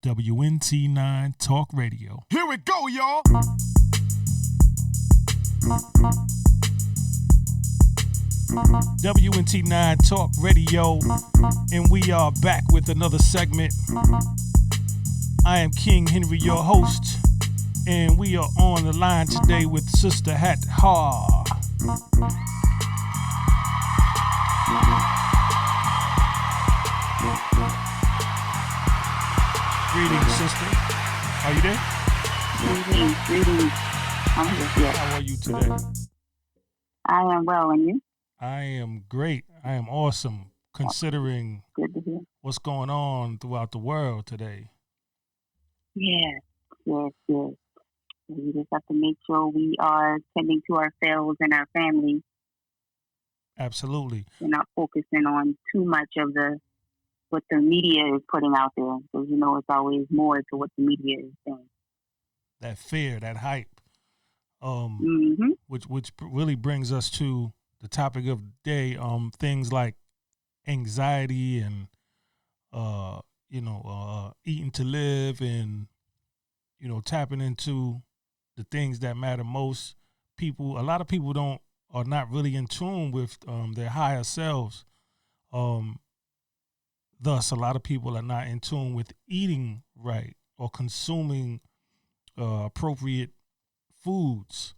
WNT9 Talk Radio. Here we go, y'all. WNT9 Talk Radio, and we are back with another segment. I am King Henry, your host, and we are on the line today with Sister Hathor. Greetings, sister. Are you there? Greetings. I'm just here. How are you today? I am well, and you? I am great. I am awesome, considering Good to hear. what's going on throughout the world today. Yes. We just have to make sure we are tending to ourselves and our family. Absolutely. We're not focusing on too much of what the media is putting out there, because it's always more to what the media is saying. That fear, that hype, which really brings us to the topic of the day, things like anxiety and eating to live, and tapping into the things that matter most. A lot of people are not really in tune with their higher selves. Thus, a lot of people are not in tune with eating right or consuming appropriate foods.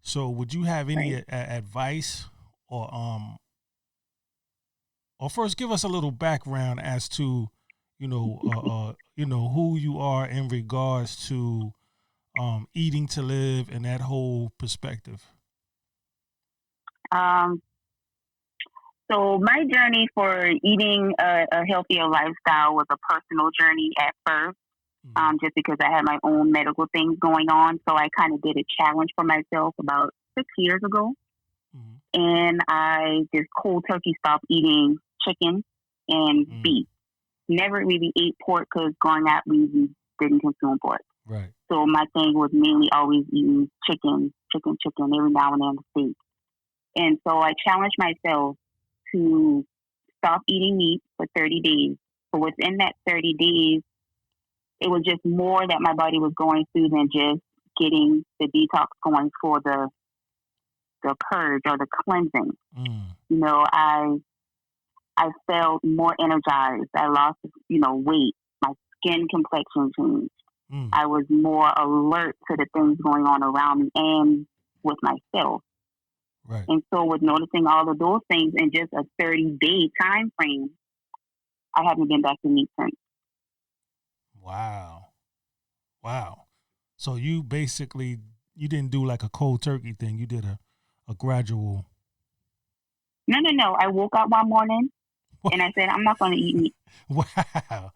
So, would you have any advice, or first give us a little background as to who you are in regards to eating to live and that whole perspective? So my journey for eating a healthier lifestyle was a personal journey at first, just because I had my own medical things going on. So I kind of did a challenge for myself about 6 years ago. And I just cold turkey stopped eating chicken and beef. Never really ate pork because growing up we didn't consume pork. Right. So my thing was mainly always eating chicken, every now and then steak. And so I challenged myself to stop eating meat for 30 days. So within that 30 days, it was just more that my body was going through than just getting the detox going for the purge or the cleansing. I felt more energized. I lost, weight. My skin complexion changed. I was more alert to the things going on around me and with myself. Right. And so with noticing all of those things in just a 30-day time frame, I haven't been back to meat since. Wow. So you basically, you didn't do like a cold turkey thing. You did a gradual. No. I woke up one morning and I said, I'm not going to eat meat. Wow.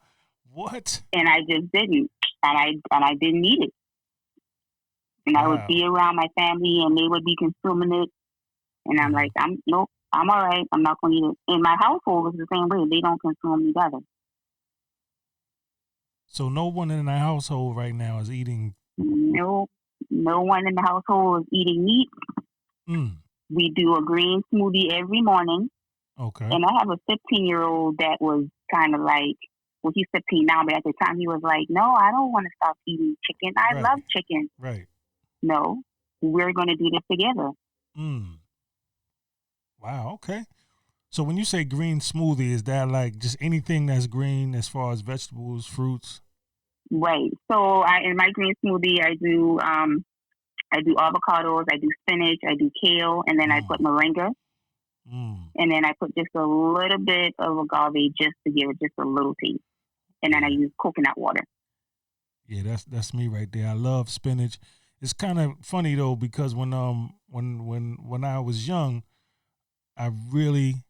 What? And I just didn't. And I didn't eat it. And I would be around my family and they would be consuming it. And I'm like, I'm all right. I'm not going to eat it. In my household, it's the same way. They don't consume meat either. So no one in the household right now is eating. No one in the household is eating meat. We do a green smoothie every morning. Okay. And I have a 15-year-old that was kind of like, well, he's 15 now, but at the time he was like, no, I don't want to stop eating chicken. I love chicken. Right. No, we're going to do this together. Wow. Okay. So when you say green smoothie, is that like just anything that's green as far as vegetables, fruits? Right. So in my green smoothie, I do avocados, I do spinach, I do kale, and then I put moringa. And then I put just a little bit of agave just to give it just a little taste. And then I use coconut water. Yeah, that's me right there. I love spinach. It's kind of funny though, because when I was young, I really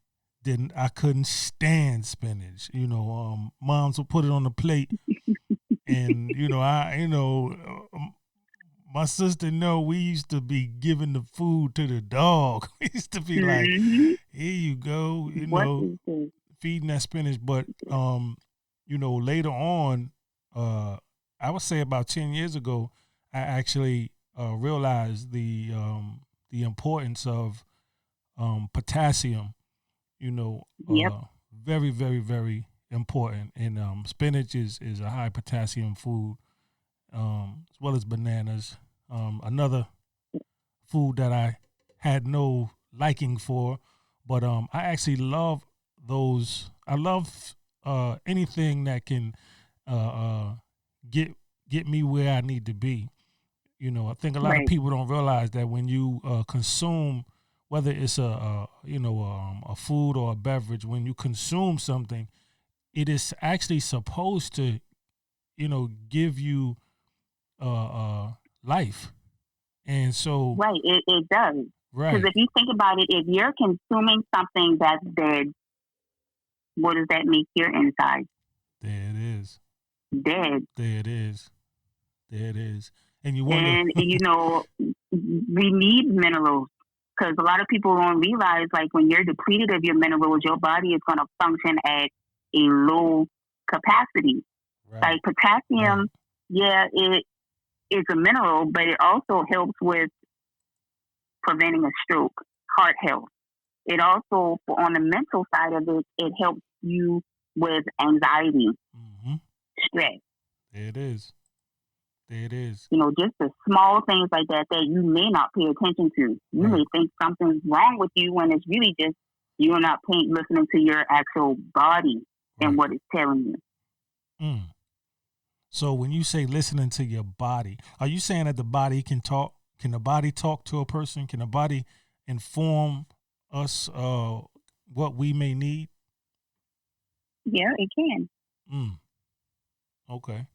I couldn't stand spinach. Moms would put it on the plate, and my sister we used to be giving the food to the dog. We used to be like, here you go, feeding that spinach. But later on, I would say about 10 years ago, I actually realized the importance of potassium. Very, very, very important. And spinach is a high potassium food, as well as bananas. Another food that I had no liking for, but I actually love those. I love anything that can get me where I need to be. I think a lot of people don't realize that when you consume, whether it's a food or a beverage, when you consume something, it is actually supposed to, give you life. And so, it does. Right. Because if you think about it, if you're consuming something that's dead, what does that make your inside? There it is. Dead. There it is. There it is. And you wonder. And we need minerals, because a lot of people don't realize, like, when you're depleted of your minerals, your body is going to function at a low capacity. Right. Like potassium, it is a mineral, but it also helps with preventing a stroke, heart health. It also, on the mental side of it, it helps you with anxiety, stress. There it is. There it is. Just the small things like that you may not pay attention to. You may think something's wrong with you when it's really just you're not listening to your actual body and what it's telling you. So when you say listening to your body, are you saying that the body can talk? Can the body talk to a person? Can the body inform us what we may need? Yeah, it can. Okay.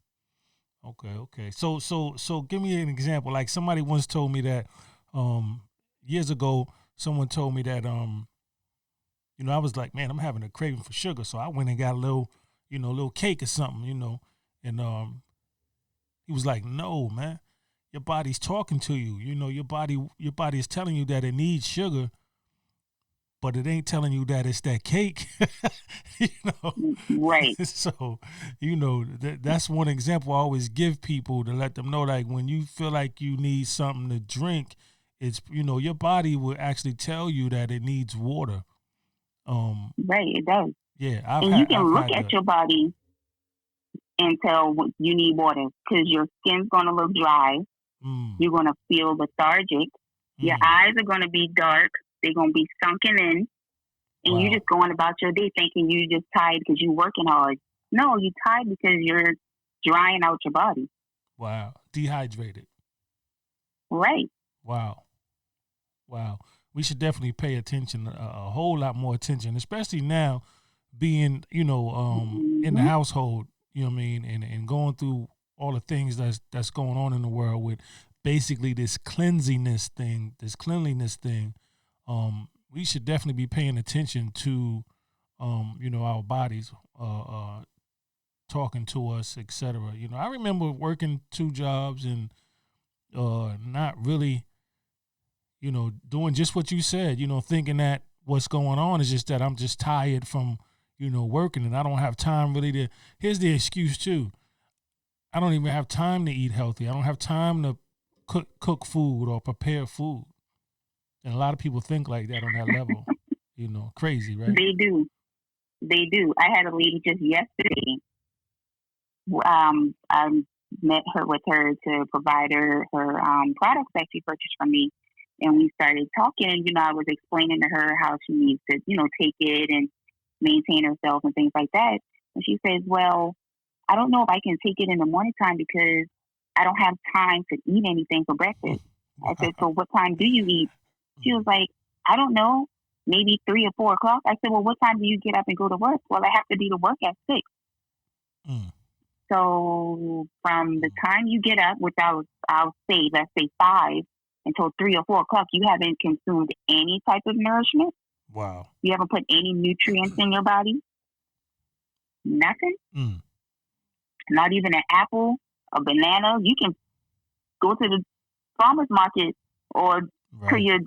So give me an example. Like somebody once told me that years ago, someone told me that I was like, man, I'm having a craving for sugar, so I went and got a little cake or something, and he was like, no, man, your body's talking to you. Your body is telling you that it needs sugar, but it ain't telling you that it's that cake. Right. So, that's one example I always give people to let them know, like, when you feel like you need something to drink, it's, your body will actually tell you that it needs water. Right, it does. Yeah. You can look at your body and tell you need water, because your skin's going to look dry. You're going to feel lethargic. Your eyes are going to be dark. They're going to be sunken in. And you're just going about your day thinking you're just tired because you're working hard. No, you're tired because you're drying out your body. Wow. Dehydrated. Right. Wow. We should definitely pay attention, a whole lot more attention, especially now being, in the household, you know what I mean, and going through all the things that's going on in the world with basically this cleanliness thing. We should definitely be paying attention to, our bodies, talking to us, etc. I remember working 2 jobs and not really, doing just what you said, thinking that what's going on is just that I'm just tired from, working, and I don't have time really to. Here's the excuse too. I don't even have time to eat healthy. I don't have time to cook food or prepare food. And a lot of people think like that on that level. Crazy, right? They do. I had a lady just yesterday. I met her with her to provide her products that she purchased from me. And we started talking, and, I was explaining to her how she needs to, take it and maintain herself and things like that. And she says, well, I don't know if I can take it in the morning time because I don't have time to eat anything for breakfast. I said, so what time do you eat? She was like, I don't know, maybe 3 or 4 o'clock. I said, well, what time do you get up and go to work? Well, I have to be to work at 6. So from the time you get up, which I'll say, let's say 5, until 3 or 4 o'clock, you haven't consumed any type of nourishment. Wow. You haven't put any nutrients in your body. Nothing. Not even an apple, a banana. You can go to the farmer's market or to your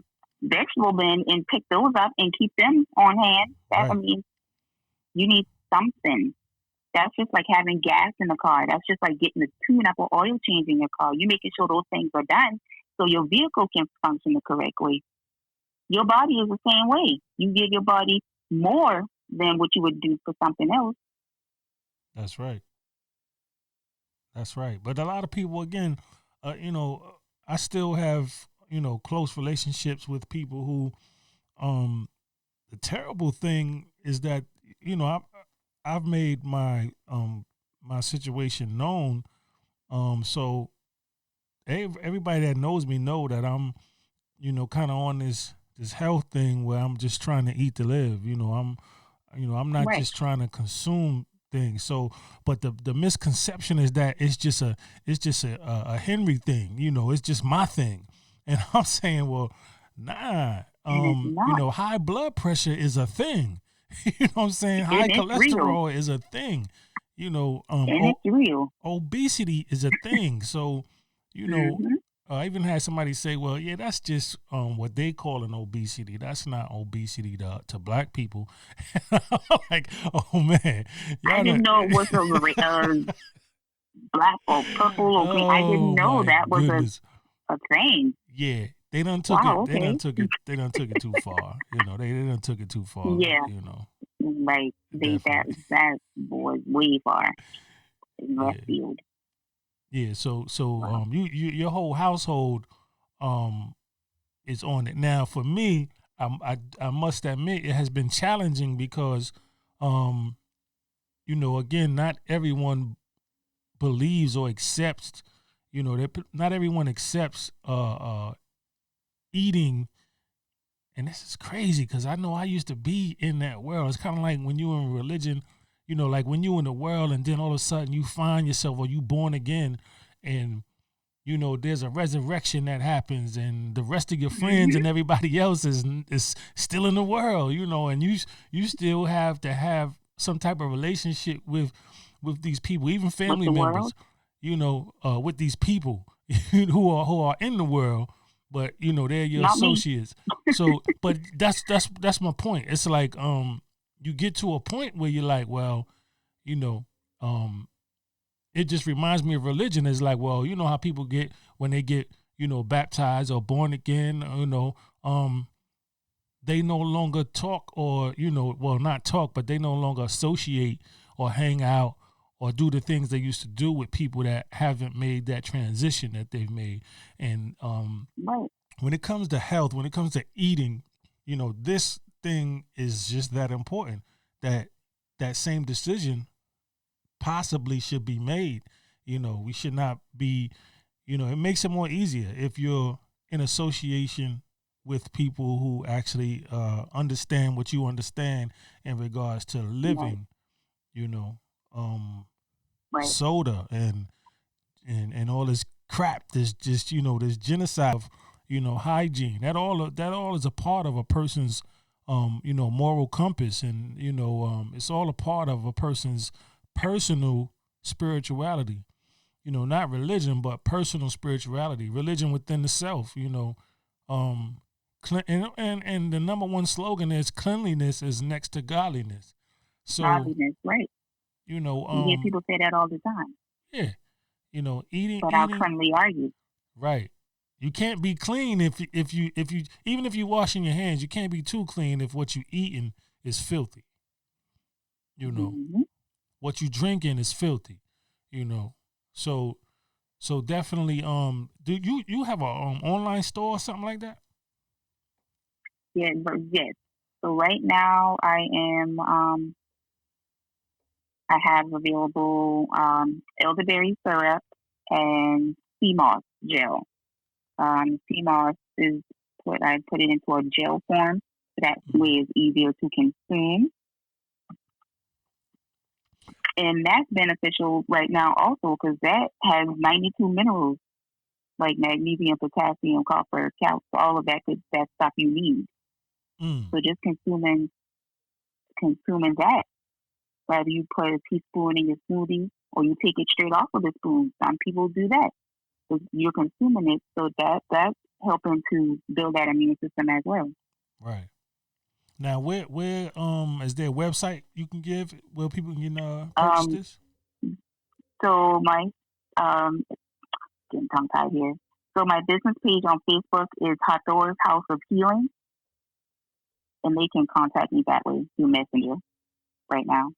vegetable bin and pick those up and keep them on hand. I mean, you need something. That's just like having gas in the car. That's just like getting a tune-up or oil change in your car. You're making sure those things are done so your vehicle can function the correct way. Your body is the same way. You give your body more than what you would do for something else. That's right. That's right. But a lot of people, again, I still have, close relationships with people who, the terrible thing is that, I've made my situation known. So everybody that knows me know that I'm, kind of on this health thing where I'm just trying to eat to live. I'm not Right. just trying to consume things. So, but the misconception is that it's just a Henry thing. It's just my thing, and I'm saying, well, nah. And it's not. High blood pressure is a thing. You know what I'm saying? High And it's real. cholesterol is a thing. And it's real. Obesity is a thing. So, you know, Mm-hmm. I even had somebody say, "Well, yeah, that's just what they call an obesity. That's not obesity to black people." Like, oh man, I y'all didn't done, know it was black or purple or green. I didn't oh know my that was goodness, a thing. yeah, they done took Wow, it. They okay. done took it. They done took it too far. They done took it too far. Yeah, like Definitely, that was way far in left yeah, field. yeah. So Wow. your whole household um is on it now. For me, I must admit it has been challenging because um again, not everyone believes or accepts, not everyone accepts eating. And this is crazy because I know I used to be in that world. It's kind of like when you're in religion, like when you're in the world and then all of a sudden you find yourself or you born again, and there's a resurrection that happens, and the rest of your friends Mm-hmm. and everybody else is still in the world, and you still have to have some type of relationship with these people, even With family the world, members, with these people who are in the world, but they're your not me. associates. So, but that's my point. It's like you get to a point where you're like, well, you know, um, it just reminds me of religion. It's like, well, you know how people get when they get, baptized or born again, um, they no longer talk or, well, not talk, but they no longer associate or hang out or do the things they used to do with people that haven't made that transition that they've made. And Right. when it comes to health, when it comes to eating, this thing is just that important that that same decision possibly should be made. We should not be, it makes it more easier if you're in association with people who actually understand what you understand in regards to Right. living, you know, um, Right. soda and all this crap. This just, this genocide of, hygiene. That all is a part of a person's, moral compass, and it's all a part of a person's personal spirituality. Not religion, but personal spirituality, religion within the self. Um, and the number one slogan is cleanliness is next to godliness. So Godliness. Right. you know, You hear um, people say that all the time. yeah, eating, But how cleanly are you? right. You can't be clean if you even if you washing your hands, you can't be too clean if what you eating is filthy. You know Mm-hmm. what you drinking is filthy. You know, so definitely. Do you have a online store or something like that? Yeah. But yes. So right now I have available elderberry syrup and sea moss gel. Sea moss is what I put it into a gel form, so that way Mm. it's easier to consume. And that's beneficial right now also because that has 92 minerals like magnesium, potassium, copper, calcium, all of that good that stuff you need. Mm. So just consuming that, whether you put a teaspoon in your smoothie or you take it straight off of the spoon. Some people do that. So you're consuming it, so that's helping to build that immune system as well. Right. Now, where is there a website you can give where people can purchase Um, this? so my um, getting tongue tied here. So my business page on Facebook is Hathor's House of Healing, and they can contact me that way through Messenger right now.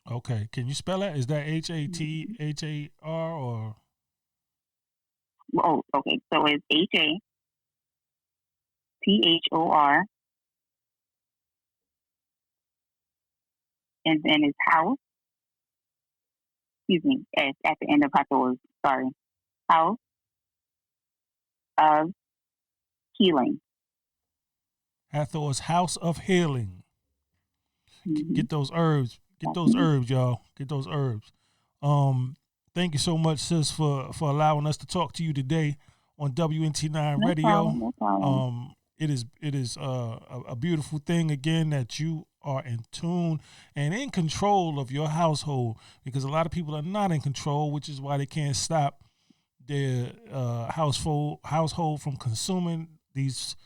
Okay. Can you spell that? Is that HATHAR or? Oh, okay. So it's HATHOR, and then it's house. Excuse me, S at the end of Hathor. Sorry, house of healing. Hathor's House of Healing. Mm-hmm. Get those herbs. Get those herbs, y'all. Get those herbs. Thank you so much, sis, for allowing us to talk to you today on WNT9 No Radio. problem. No problem. It is a beautiful thing again that you are in tune and in control of your household, because a lot of people are not in control, which is why they can't stop their household from consuming these.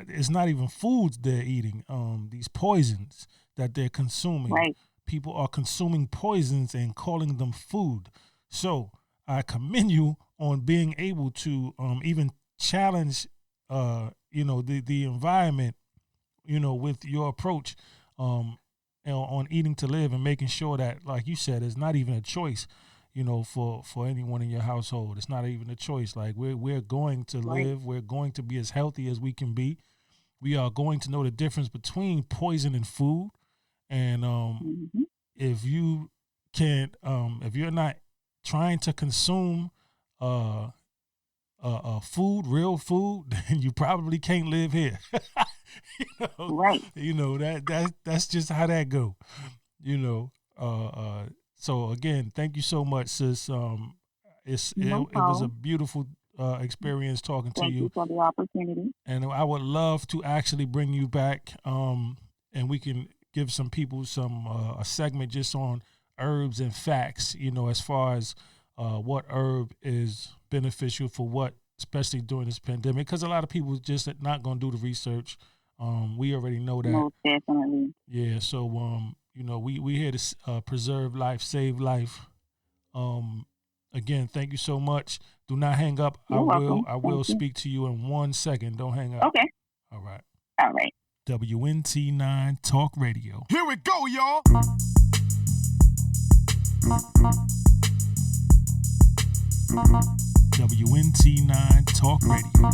It's not even foods they're eating. These poisons that they're consuming. Right. People are consuming poisons and calling them food. So I commend you on being able to even challenge, the environment, with your approach, on eating to live and making sure that, like you said, it's not even a choice, for anyone in your household. It's not even a choice. Like we're going to live. We're going to be as healthy as we can be. We are going to know the difference between poison and food. And if you can't, if you're not trying to consume food, real food, then you probably can't live here. Right. That's just how that go. So again, thank you so much, sis. It was a beautiful experience talking to you. Thank you for the opportunity. And I would love to actually bring you back, and we can give some people some a segment just on herbs and facts. As far as what herb is beneficial for what, especially during this pandemic, because a lot of people just not going to do the research. We already know that. Most definitely. Yeah. So we here to preserve life, save life. Again, thank you so much. Do not hang up. You're welcome. I will speak to you in 1 second. Don't hang up. Okay. All right. All right. WNT9 Talk Radio. Here we go, y'all. WNT9 Talk Radio.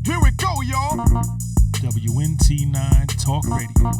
Here we go, y'all. WNT9 Talk Radio.